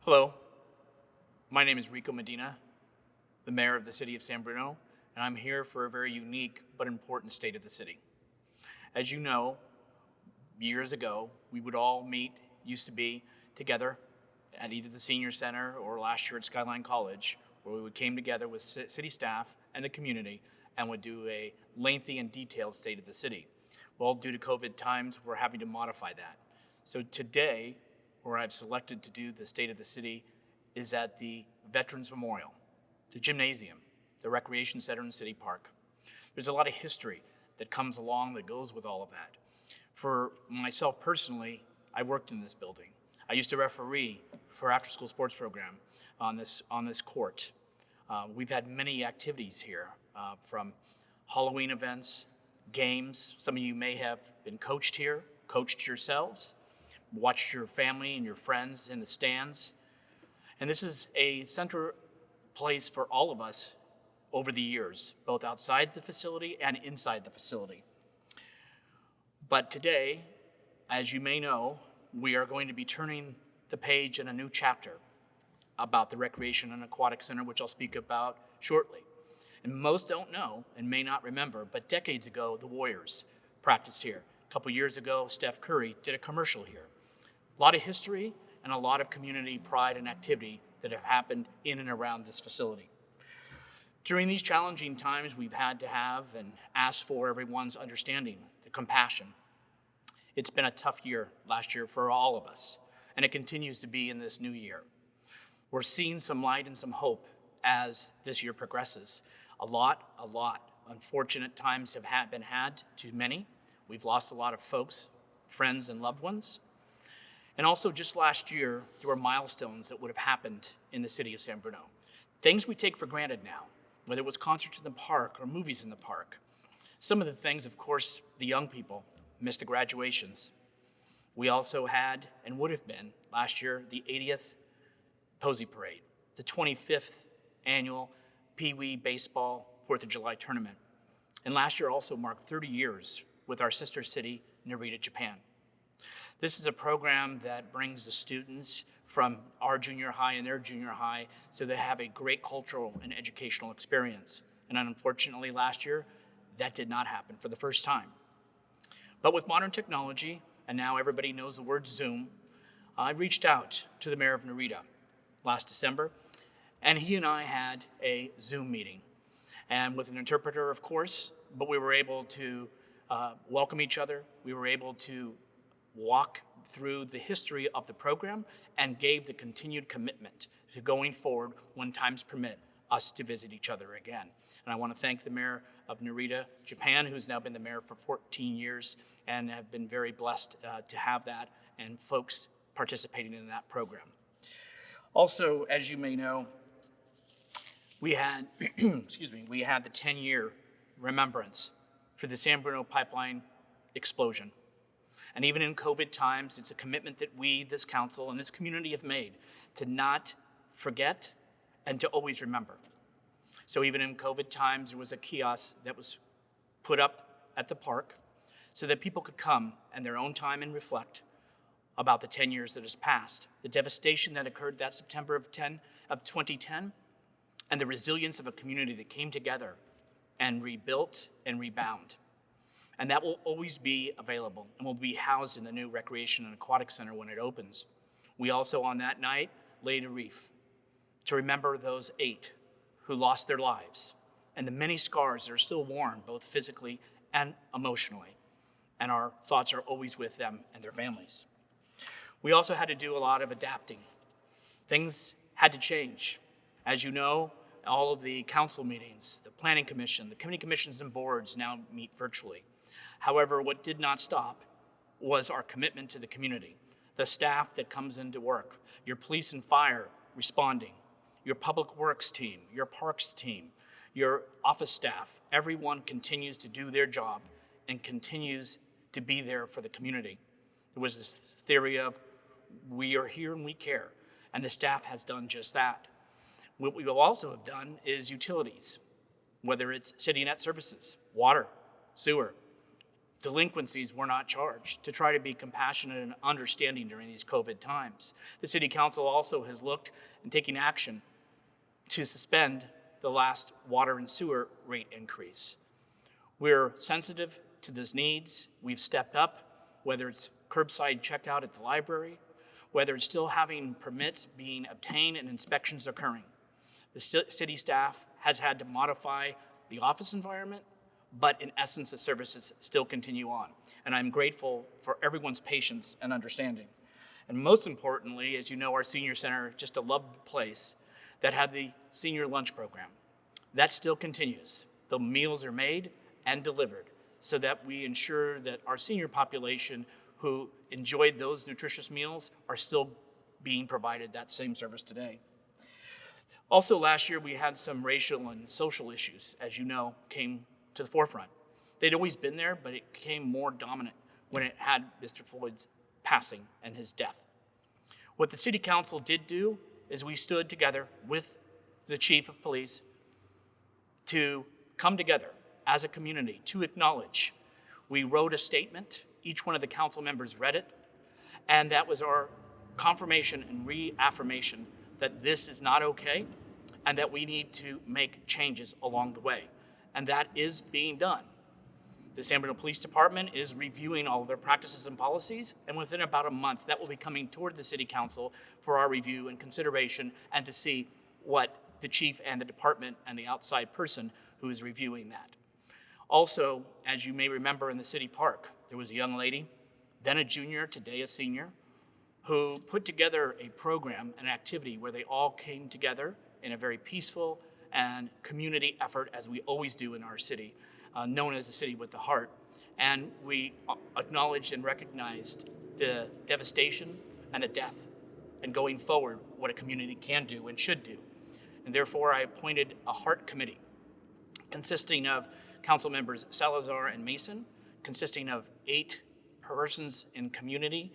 Hello, my name is Rico Medina, the mayor of the city of San Bruno, and I'm here for a very unique but important state of the city. As you know, years ago, we would all used to be together at either the senior center or last year at Skyline College, where we came together with city staff and the community and would do a lengthy and detailed state of the city. Well, due to COVID times, we're having to modify that. So today, where I've selected to do the state of the city is at the Veterans Memorial, the gymnasium, the recreation center in City Park. There's a lot of history that comes along that goes with all of that. For myself personally, I worked in this building. I used to referee for after-school sports program on this court. We've had many activities here, from Halloween events, games. Some of you may have been coached here, coached yourselves, watched your family and your friends in the stands. And this is a center place for all of us over the years, both outside the facility and inside the facility. But today, as you may know, we are going to be turning the page in a new chapter about the Recreation and Aquatic Center, which I'll speak about shortly. And most don't know and may not remember, but decades ago, the Warriors practiced here. A couple years ago, Steph Curry did a commercial here. A lot of history and a lot of community pride and activity that have happened in and around this facility. During these challenging times, we've had to have and ask for everyone's understanding, the compassion. It's been a tough year last year for all of us, and it continues to be in this new year. We're seeing some light and some hope as this year progresses. A lot unfortunate times have been had to many. We've lost a lot of folks, friends, and loved ones. And also just last year, there were milestones that would have happened in the city of San Bruno. Things we take for granted now, whether it was concerts in the park or movies in the park. Some of the things, of course, the young people missed the graduations. We also had, and would have been, last year, the 80th Posey Parade, the 25th annual Pee Wee Baseball 4th of July tournament. And last year also marked 30 years with our sister city, Narita, Japan. This is a program that brings the students from our junior high and their junior high so they have a great cultural and educational experience. And unfortunately last year, that did not happen for the first time. But with modern technology, and now everybody knows the word Zoom, I reached out to the mayor of Narita last December, and he and I had a Zoom meeting. And with an interpreter, of course, but we were able to welcome each other. We were able to walk through the history of the program and gave the continued commitment to going forward when times permit us to visit each other again. And I want to thank the mayor of Narita, Japan, who's now been the mayor for 14 years and have been very blessed to have that and folks participating in that program. Also, as you may know, we had, we had the 10-year remembrance for the San Bruno pipeline explosion. And even in COVID times, it's a commitment that we, this council, and this community have made to not forget and to always remember. So even in COVID times, there was a kiosk that was put up at the park so that people could come in their own time and reflect about the 10 years that has passed, the devastation that occurred that September of 2010, and the resilience of a community that came together and rebuilt and rebound. And that will always be available and will be housed in the new Recreation and Aquatic Center when it opens. We also, on that night, laid a wreath to remember those 8 who lost their lives and the many scars that are still worn, both physically and emotionally. And our thoughts are always with them and their families. We also had to do a lot of adapting. Things had to change. As you know, all of the council meetings, the planning commission, the committee commissions and boards now meet virtually. However, what did not stop was our commitment to the community, the staff that comes into work, your police and fire responding, your public works team, your parks team, your office staff. Everyone continues to do their job and continues to be there for the community. There was this theory of we are here and we care, and the staff has done just that. What we will also have done is utilities, whether it's city net services, water, sewer, delinquencies were not charged to try to be compassionate and understanding during these COVID times. The City Council also has looked and taken action to suspend the last water and sewer rate increase. We're sensitive to those needs. We've stepped up, whether it's curbside checkout at the library, whether it's still having permits being obtained and inspections occurring. The city staff has had to modify the office environment, but in essence, the services still continue on. And I'm grateful for everyone's patience and understanding. And most importantly, as you know, our senior center, just a loved place that had the senior lunch program. That still continues. The meals are made and delivered so that we ensure that our senior population who enjoyed those nutritious meals are still being provided that same service today. Also last year, we had some racial and social issues, as you know, came to the forefront. They'd always been there, but it became more dominant when it had Mr. Floyd's passing and his death. What the City Council did do is we stood together with the Chief of Police to come together as a community to acknowledge. We wrote a statement, each one of the council members read it, and that was our confirmation and reaffirmation that this is not okay and that we need to make changes along the way. And that is being done. The San Bruno Police Department is reviewing all of their practices and policies, and within about a month, that will be coming toward the City Council for our review and consideration and to see what the chief and the department and the outside person who is reviewing that. Also, as you may remember in the city park, there was a young lady, then a junior, today a senior, who put together a program, an activity where they all came together in a very peaceful and community effort, as we always do in our city, known as the City with the Heart. And we acknowledged and recognized the devastation and the death, and going forward, what a community can do and should do. And therefore, I appointed a Heart Committee consisting of council members Salazar and Mason, consisting of 8 persons in community,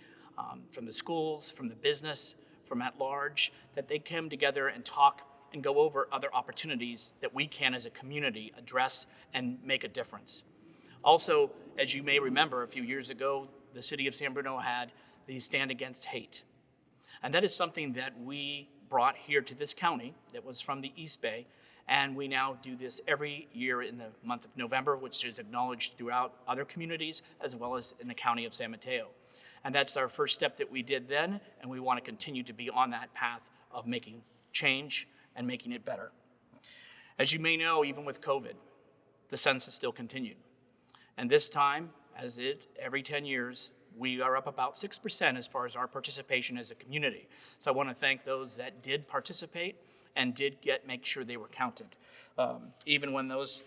from the schools, from the business, from at large, that they come together and talk and go over other opportunities that we can as a community address and make a difference. Also, as you may remember, a few years ago, the city of San Bruno had the Stand Against Hate. And that is something that we brought here to this county that was from the East Bay. And we now do this every year in the month of November, which is acknowledged throughout other communities as well as in the county of San Mateo. And that's our first step that we did then, and we want to continue to be on that path of making change and making it better. As you may know, even with COVID, the census still continued. And this time, every 10 years, we are up about 6% as far as our participation as a community. So I want to thank those that did participate and did make sure they were counted. Even when those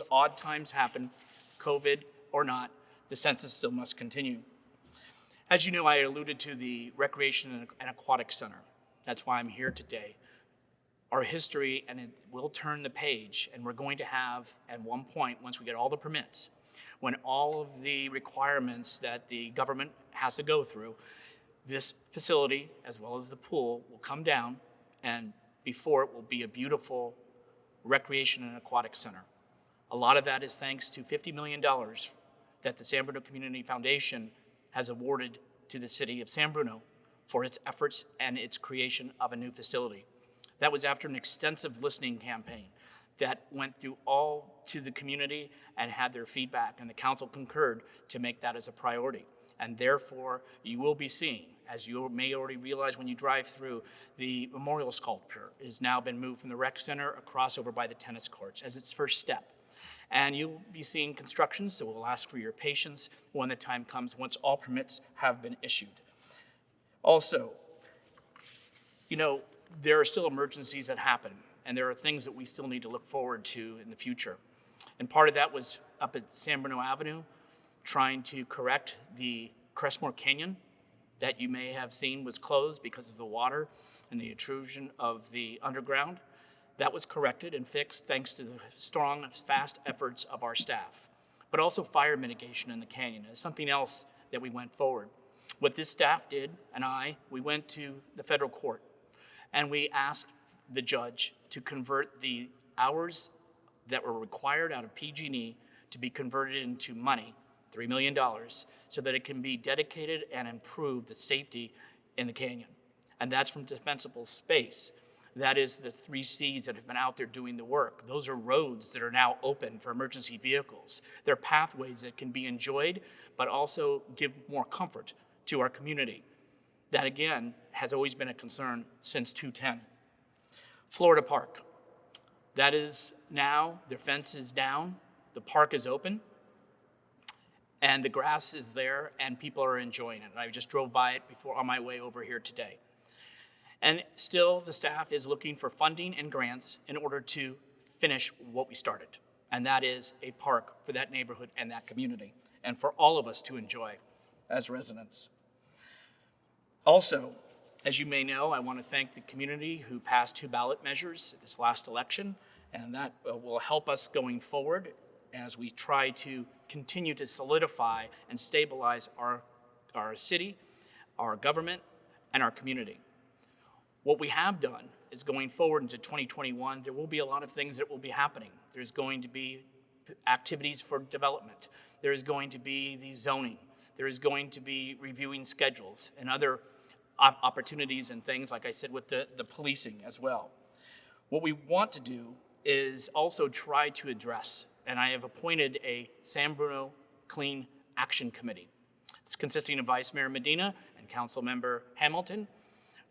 odd times happen, COVID or not, the census still must continue. As you know, I alluded to the Recreation and Aquatic Center. That's why I'm here today. Our history, and it will turn the page, and we're going to have, at one point, once we get all the permits, when all of the requirements that the government has to go through, this facility, as well as the pool, will come down, and before it will be a beautiful recreation and aquatic center. A lot of that is thanks to $50 million that the San Bruno Community Foundation has awarded to the city of San Bruno for its efforts and its creation of a new facility. That was after an extensive listening campaign that went through all to the community and had their feedback, and the council concurred to make that as a priority. And therefore, you will be seeing, as you may already realize when you drive through, the memorial sculpture has now been moved from the rec center across over by the tennis courts as its first step. And you'll be seeing construction, so we'll ask for your patience when the time comes, once all permits have been issued. Also, there are still emergencies that happen, and there are things that we still need to look forward to in the future. And part of that was up at San Bruno Avenue, trying to correct the Crestmore Canyon that you may have seen was closed because of the water and the intrusion of the underground. That was corrected and fixed thanks to the strong, fast efforts of our staff. But also fire mitigation in the canyon is something else that we went forward. What this staff did, and we went to the federal court, and we asked the judge to convert the hours that were required out of PG&E to be converted into money $3 million, so that it can be dedicated and improve the safety in the canyon. And that's from defensible space. That is the 3 Cs that have been out there doing the work. Those are roads that are now open for emergency vehicles. They're pathways that can be enjoyed, but also give more comfort to our community. That, again, has always been a concern since 2010. Florida Park. That is now, the fence is down, the park is open, and the grass is there, and people are enjoying it. I just drove by it before on my way over here today. And still, the staff is looking for funding and grants in order to finish what we started, and that is a park for that neighborhood and that community, and for all of us to enjoy as residents. Also, as you may know, I want to thank the community who passed 2 ballot measures this last election, and that will help us going forward as we try to continue to solidify and stabilize our city, our government, and our community. What we have done is going forward into 2021, there will be a lot of things that will be happening. There's going to be activities for development. There is going to be the zoning. There is going to be reviewing schedules and other opportunities and things, like I said, with the policing as well. What we want to do is also try to address, and I have appointed a San Bruno Clean Action Committee. It's consisting of Vice Mayor Medina and Council Member Hamilton,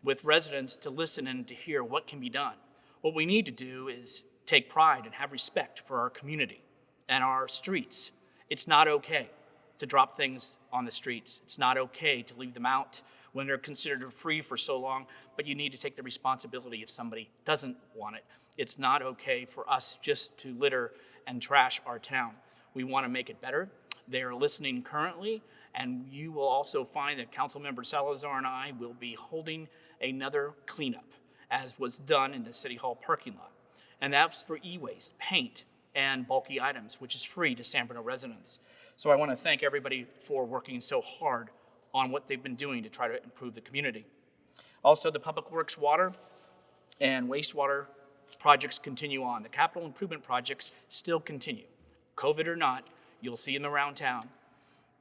with residents to listen and to hear what can be done. What we need to do is take pride and have respect for our community and our streets. It's not okay to drop things on the streets. It's not okay to leave them out when they're considered free for so long, but you need to take the responsibility if somebody doesn't want it. It's not okay for us just to litter and trash our town. We want to make it better. They are listening currently, and you will also find that Councilmember Salazar and I will be holding another cleanup, as was done in the City Hall parking lot. And that's for e-waste, paint, and bulky items, which is free to San Bruno residents. So I want to thank everybody for working so hard on what they've been doing to try to improve the community. Also, the Public Works water and wastewater projects continue on. The capital improvement projects still continue. COVID or not, you'll see them around town,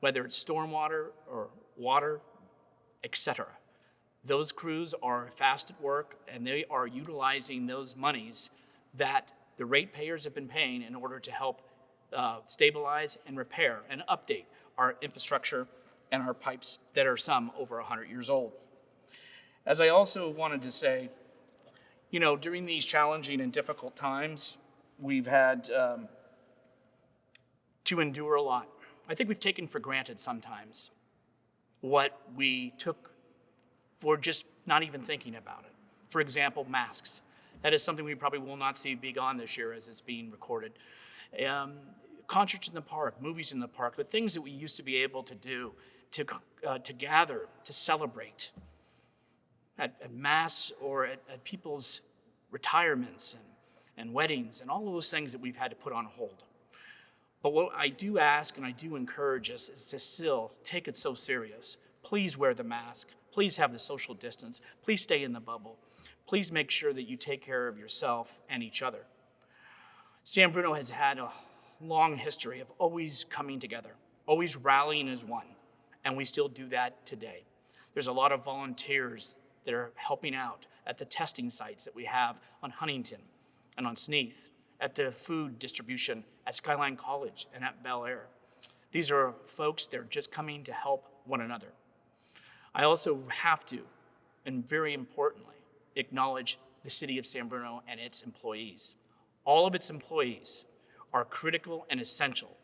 whether it's stormwater or water, etc. Those crews are fast at work, and they are utilizing those monies that the ratepayers have been paying in order to help stabilize and repair and update our infrastructure and our pipes that are some over 100 years old. As I also wanted to say, during these challenging and difficult times, we've had to endure a lot. I think we've taken for granted sometimes what we took for just not even thinking about it. For example, masks. That is something we probably will not see big on this year as it's being recorded. Concerts in the park, movies in the park, the things that we used to be able to do to gather, to celebrate at mass or at people's retirements and weddings and all of those things that we've had to put on hold. But what I do ask and I do encourage us is to still take it so serious. Please wear the mask. Please have the social distance. Please stay in the bubble. Please make sure that you take care of yourself and each other. San Bruno has had a long history of always coming together, always rallying as one, and we still do that today. There's a lot of volunteers that are helping out at the testing sites that we have on Huntington and on Sneath, at the food distribution at Skyline College and at Bel Air. These are folks that are just coming to help one another. I also have to, and very importantly, acknowledge the city of San Bruno and its employees. All of its employees are critical and essential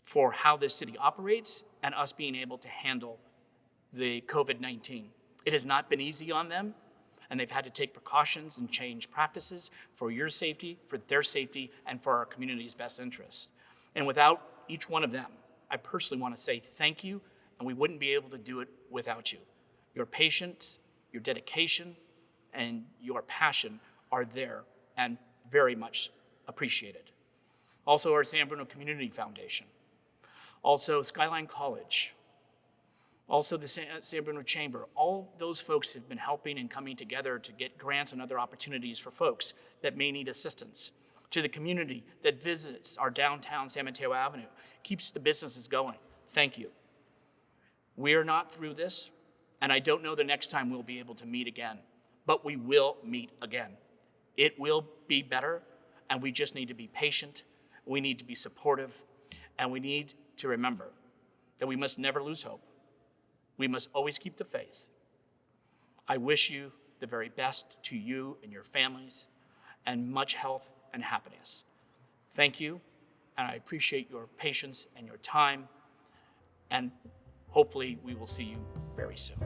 for how this city operates and us being able to handle the COVID-19. It has not been easy on them, and they've had to take precautions and change practices for your safety, for their safety, and for our community's best interests. And without each one of them, I personally want to say thank you, and we wouldn't be able to do it without you. Your patience, your dedication, and your passion are there and very much appreciated. Also, our San Bruno Community Foundation. Also, Skyline College. Also, the San Bruno Chamber. All those folks have been helping and coming together to get grants and other opportunities for folks that may need assistance. to the community that visits our downtown San Mateo Avenue, keeps the businesses going. Thank you. We are not through this, and I don't know the next time we'll be able to meet again, but we will meet again. It will be better, and we just need to be patient. We need to be supportive, and we need to remember that we must never lose hope. We must always keep the faith. I wish you the very best, to you and your families, and much health and happiness. Thank you, and I appreciate your patience and your time, and hopefully we will see you very soon.